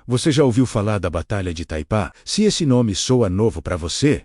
Você já ouviu falar da Batalha de Itaipá? Se esse nome soa novo para você,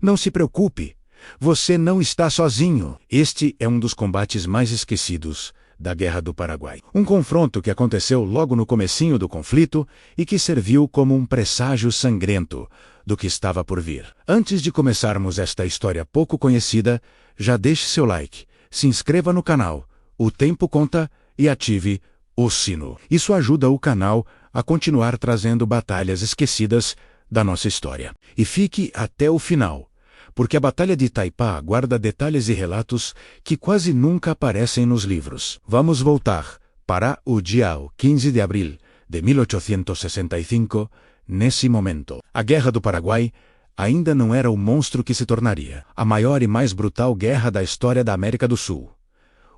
não se preocupe. Você não está sozinho. Este é um dos combates mais esquecidos da Guerra do Paraguai. Um confronto que aconteceu logo no comecinho do conflito e que serviu como um presságio sangrento do que estava por vir. Antes de começarmos esta história pouco conhecida, já deixe seu like, se inscreva no canal, o tempo conta e ative o sino. Isso ajuda o canal a continuar trazendo batalhas esquecidas da nossa história. E fique até o final, porque a Batalha de Itaipá guarda detalhes e relatos que quase nunca aparecem nos livros. Vamos voltar para o dia 15 de abril de 1865. Nesse momento, a Guerra do Paraguai ainda não era o monstro que se tornaria a maior e mais brutal guerra da história da América do Sul.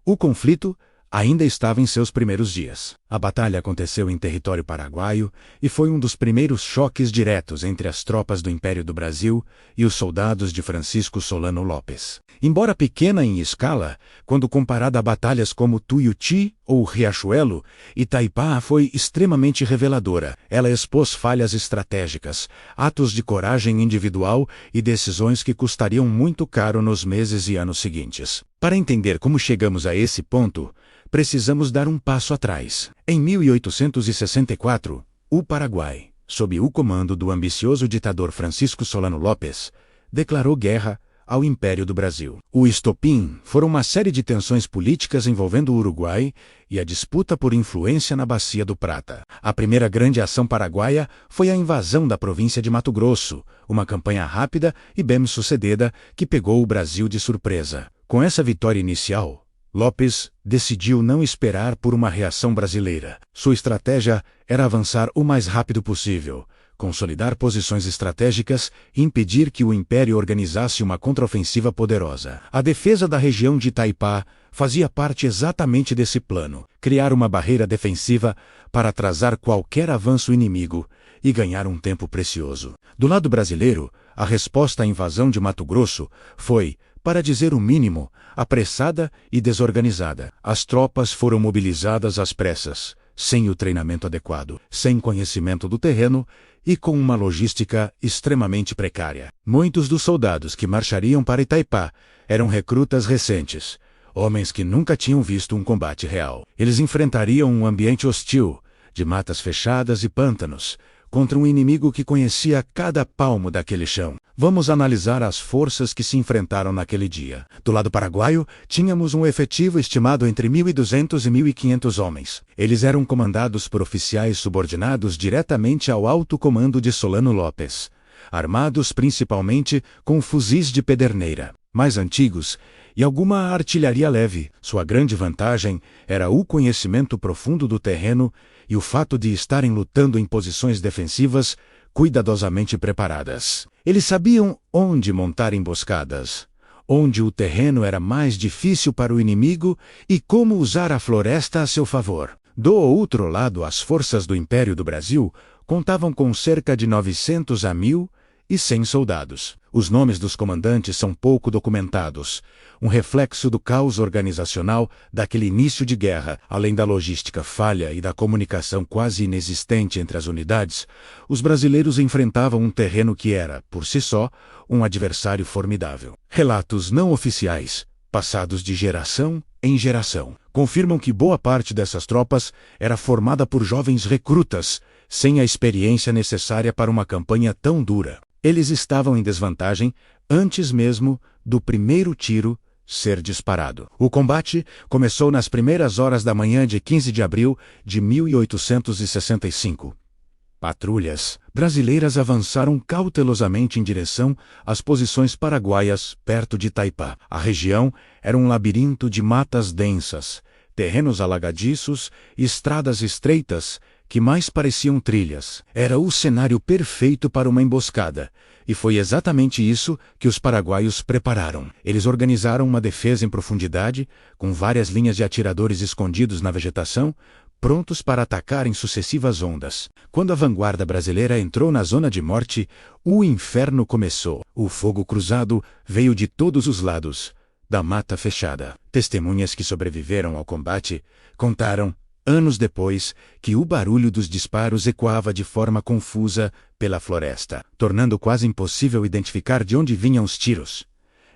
O conflito ainda estava em seus primeiros dias. A batalha aconteceu em território paraguaio e foi um dos primeiros choques diretos entre as tropas do Império do Brasil e os soldados de Francisco Solano Lopes. Embora pequena em escala, quando comparada a batalhas como Tuiuti ou Riachuelo, Itaipá foi extremamente reveladora. Ela expôs falhas estratégicas, atos de coragem individual e decisões que custariam muito caro nos meses e anos seguintes. Para entender como chegamos a esse ponto, precisamos dar um passo atrás. Em 1864, o Paraguai, sob o comando do ambicioso ditador Francisco Solano Lopes, declarou guerra ao Império do Brasil. O estopim foram uma série de tensões políticas envolvendo o Uruguai e a disputa por influência na Bacia do Prata. A primeira grande ação paraguaia foi a invasão da província de Mato Grosso, uma campanha rápida e bem-sucedida que pegou o Brasil de surpresa. Com essa vitória inicial, Lopes decidiu não esperar por uma reação brasileira. Sua estratégia era avançar o mais rápido possível, consolidar posições estratégicas e impedir que o Império organizasse uma contraofensiva poderosa. A defesa da região de Itaipá fazia parte exatamente desse plano: criar uma barreira defensiva para atrasar qualquer avanço inimigo e ganhar um tempo precioso. Do lado brasileiro, a resposta à invasão de Mato Grosso foi, para dizer o mínimo, apressada e desorganizada. As tropas foram mobilizadas às pressas, sem o treinamento adequado, sem conhecimento do terreno e com uma logística extremamente precária. Muitos dos soldados que marchariam para Itaipá eram recrutas recentes, homens que nunca tinham visto um combate real. Eles enfrentariam um ambiente hostil, de matas fechadas e pântanos, contra um inimigo que conhecia cada palmo daquele chão. Vamos analisar as forças que se enfrentaram naquele dia. Do lado paraguaio, tínhamos um efetivo estimado entre 1.200 e 1.500 homens. Eles eram comandados por oficiais subordinados diretamente ao alto comando de Solano Lopes, armados principalmente com fuzis de pederneira, mais antigos, e alguma artilharia leve. Sua grande vantagem era o conhecimento profundo do terreno e o fato de estarem lutando em posições defensivas cuidadosamente preparadas. Eles sabiam onde montar emboscadas, onde o terreno era mais difícil para o inimigo e como usar a floresta a seu favor. Do outro lado, as forças do Império do Brasil contavam com cerca de 900 a 1.100 soldados. Os nomes dos comandantes são pouco documentados, um reflexo do caos organizacional daquele início de guerra. Além da logística falha e da comunicação quase inexistente entre as unidades, os brasileiros enfrentavam um terreno que era, por si só, um adversário formidável. Relatos não oficiais, passados de geração em geração, confirmam que boa parte dessas tropas era formada por jovens recrutas, sem a experiência necessária para uma campanha tão dura. Eles estavam em desvantagem antes mesmo do primeiro tiro ser disparado. O combate começou nas primeiras horas da manhã de 15 de abril de 1865. Patrulhas brasileiras avançaram cautelosamente em direção às posições paraguaias perto de Itaipá. A região era um labirinto de matas densas, terrenos alagadiços e estradas estreitas que mais pareciam trilhas. Era o cenário perfeito para uma emboscada, e foi exatamente isso que os paraguaios prepararam. Eles organizaram uma defesa em profundidade, com várias linhas de atiradores escondidos na vegetação, prontos para atacar em sucessivas ondas. Quando a vanguarda brasileira entrou na zona de morte, o inferno começou. O fogo cruzado veio de todos os lados da mata fechada. Testemunhas que sobreviveram ao combate contaram anos depois, que o barulho dos disparos ecoava de forma confusa pela floresta, tornando quase impossível identificar de onde vinham os tiros.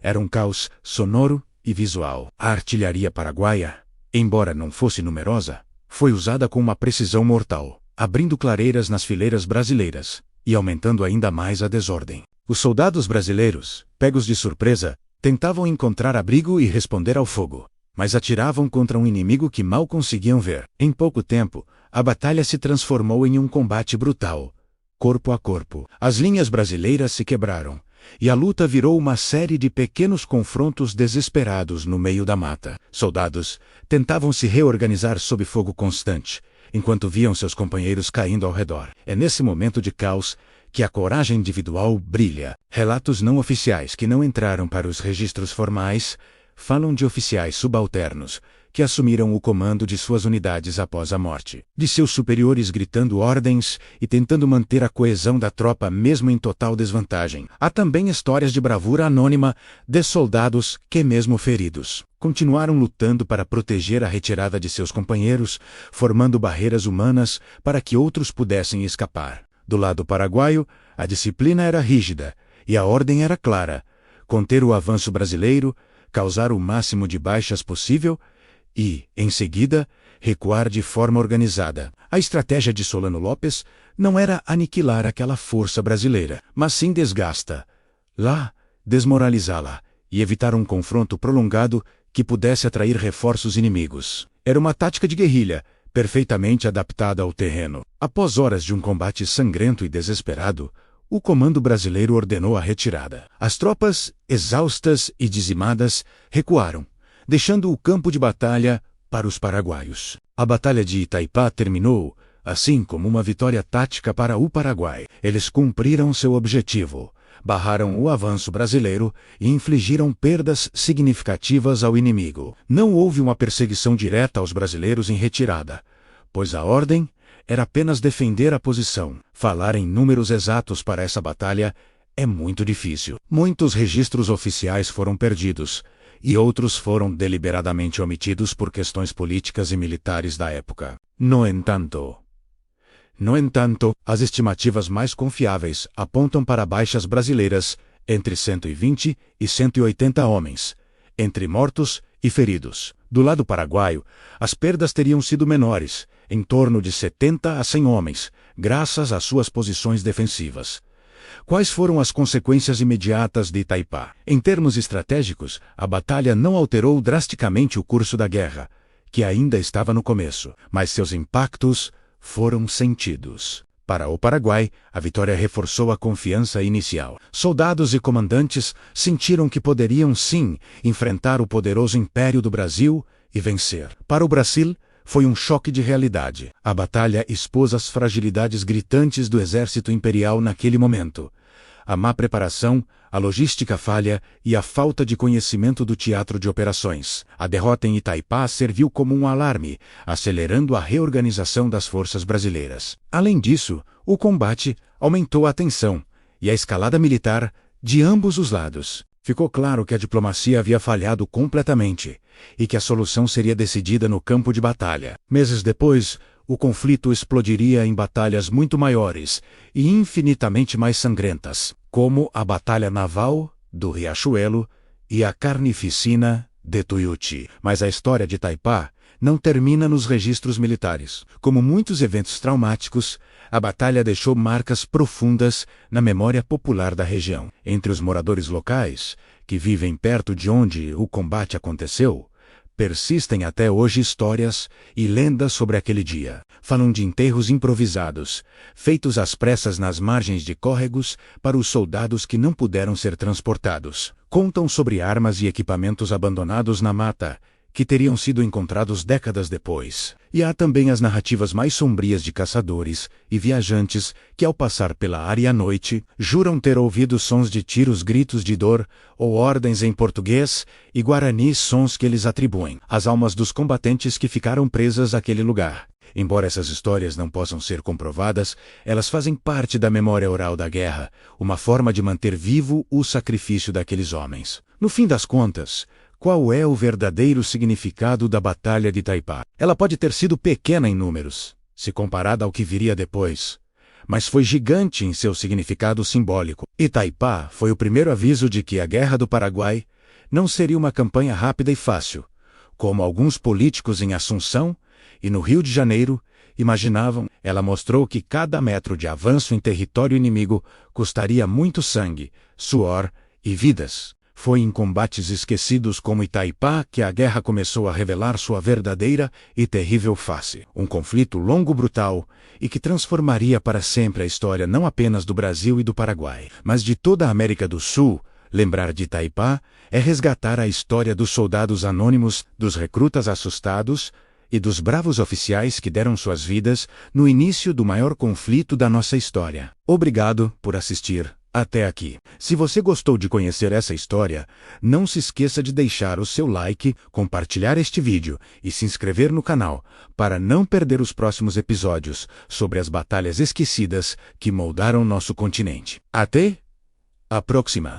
Era um caos sonoro e visual. A artilharia paraguaia, embora não fosse numerosa, foi usada com uma precisão mortal, abrindo clareiras nas fileiras brasileiras e aumentando ainda mais a desordem. Os soldados brasileiros, pegos de surpresa, tentavam encontrar abrigo e responder ao fogo, mas atiravam contra um inimigo que mal conseguiam ver. Em pouco tempo, a batalha se transformou em um combate brutal, corpo a corpo. As linhas brasileiras se quebraram, e a luta virou uma série de pequenos confrontos desesperados no meio da mata. Soldados tentavam se reorganizar sob fogo constante, enquanto viam seus companheiros caindo ao redor. É nesse momento de caos que a coragem individual brilha. Relatos não oficiais que não entraram para os registros formais falam de oficiais subalternos que assumiram o comando de suas unidades após a morte de seus superiores, gritando ordens e tentando manter a coesão da tropa mesmo em total desvantagem. Há também histórias de bravura anônima de soldados que, mesmo feridos, continuaram lutando para proteger a retirada de seus companheiros, formando barreiras humanas para que outros pudessem escapar. Do lado paraguaio, a disciplina era rígida e a ordem era clara: conter o avanço brasileiro, causar o máximo de baixas possível e, em seguida, recuar de forma organizada. A estratégia de Solano Lopes não era aniquilar aquela força brasileira, mas sim desgastá-la, desmoralizá-la e evitar um confronto prolongado que pudesse atrair reforços inimigos. Era uma tática de guerrilha, perfeitamente adaptada ao terreno. Após horas de um combate sangrento e desesperado, o comando brasileiro ordenou a retirada. As tropas, exaustas e dizimadas, recuaram, deixando o campo de batalha para os paraguaios. A Batalha de Itaipá terminou, assim como uma vitória tática para o Paraguai. Eles cumpriram seu objetivo, barraram o avanço brasileiro e infligiram perdas significativas ao inimigo. Não houve uma perseguição direta aos brasileiros em retirada, pois a ordem era apenas defender a posição. Falar em números exatos para essa batalha é muito difícil. Muitos registros oficiais foram perdidos, e outros foram deliberadamente omitidos por questões políticas e militares da época. No entanto, as estimativas mais confiáveis apontam para baixas brasileiras entre 120 e 180 homens, entre mortos e feridos. Do lado paraguaio, as perdas teriam sido menores, em torno de 70 a 100 homens, graças às suas posições defensivas. Quais foram as consequências imediatas de Itaipá? Em termos estratégicos, a batalha não alterou drasticamente o curso da guerra, que ainda estava no começo, mas seus impactos foram sentidos. Para o Paraguai, a vitória reforçou a confiança inicial. Soldados e comandantes sentiram que poderiam sim enfrentar o poderoso Império do Brasil e vencer. Para o Brasil, foi um choque de realidade. A batalha expôs as fragilidades gritantes do exército imperial naquele momento. A má preparação, a logística falha e a falta de conhecimento do teatro de operações. A derrota em Itaipá serviu como um alarme, acelerando a reorganização das forças brasileiras. Além disso, o combate aumentou a tensão e a escalada militar de ambos os lados. Ficou claro que a diplomacia havia falhado completamente e que a solução seria decidida no campo de batalha. Meses depois, o conflito explodiria em batalhas muito maiores e infinitamente mais sangrentas, como a Batalha Naval do Riachuelo e a Carnificina de Tuiuti. Mas a história de Itaipá não termina nos registros militares. Como muitos eventos traumáticos, a batalha deixou marcas profundas na memória popular da região. Entre os moradores locais, que vivem perto de onde o combate aconteceu, persistem até hoje histórias e lendas sobre aquele dia. Falam de enterros improvisados, feitos às pressas nas margens de córregos para os soldados que não puderam ser transportados. Contam sobre armas e equipamentos abandonados na mata, que teriam sido encontrados décadas depois. E há também as narrativas mais sombrias de caçadores e viajantes que, ao passar pela área à noite, juram ter ouvido sons de tiros, gritos de dor ou ordens em português e guarani, sons que eles atribuem às almas dos combatentes que ficaram presas àquele lugar. Embora essas histórias não possam ser comprovadas, elas fazem parte da memória oral da guerra, uma forma de manter vivo o sacrifício daqueles homens. No fim das contas, Qual é o verdadeiro significado da Batalha de Itaipá? Ela pode ter sido pequena em números, se comparada ao que viria depois, mas foi gigante em seu significado simbólico. Itaipá foi o primeiro aviso de que a Guerra do Paraguai não seria uma campanha rápida e fácil, como alguns políticos em Assunção e no Rio de Janeiro imaginavam. Ela mostrou que cada metro de avanço em território inimigo custaria muito sangue, suor e vidas. Foi em combates esquecidos como Itaipá que a guerra começou a revelar sua verdadeira e terrível face. Um conflito longo, brutal, e que transformaria para sempre a história não apenas do Brasil e do Paraguai, mas de toda a América do Sul. Lembrar de Itaipá é resgatar a história dos soldados anônimos, dos recrutas assustados e dos bravos oficiais que deram suas vidas no início do maior conflito da nossa história. Obrigado por assistir até aqui. Se você gostou de conhecer essa história, não se esqueça de deixar o seu like, compartilhar este vídeo e se inscrever no canal para não perder os próximos episódios sobre as batalhas esquecidas que moldaram nosso continente. Até a próxima!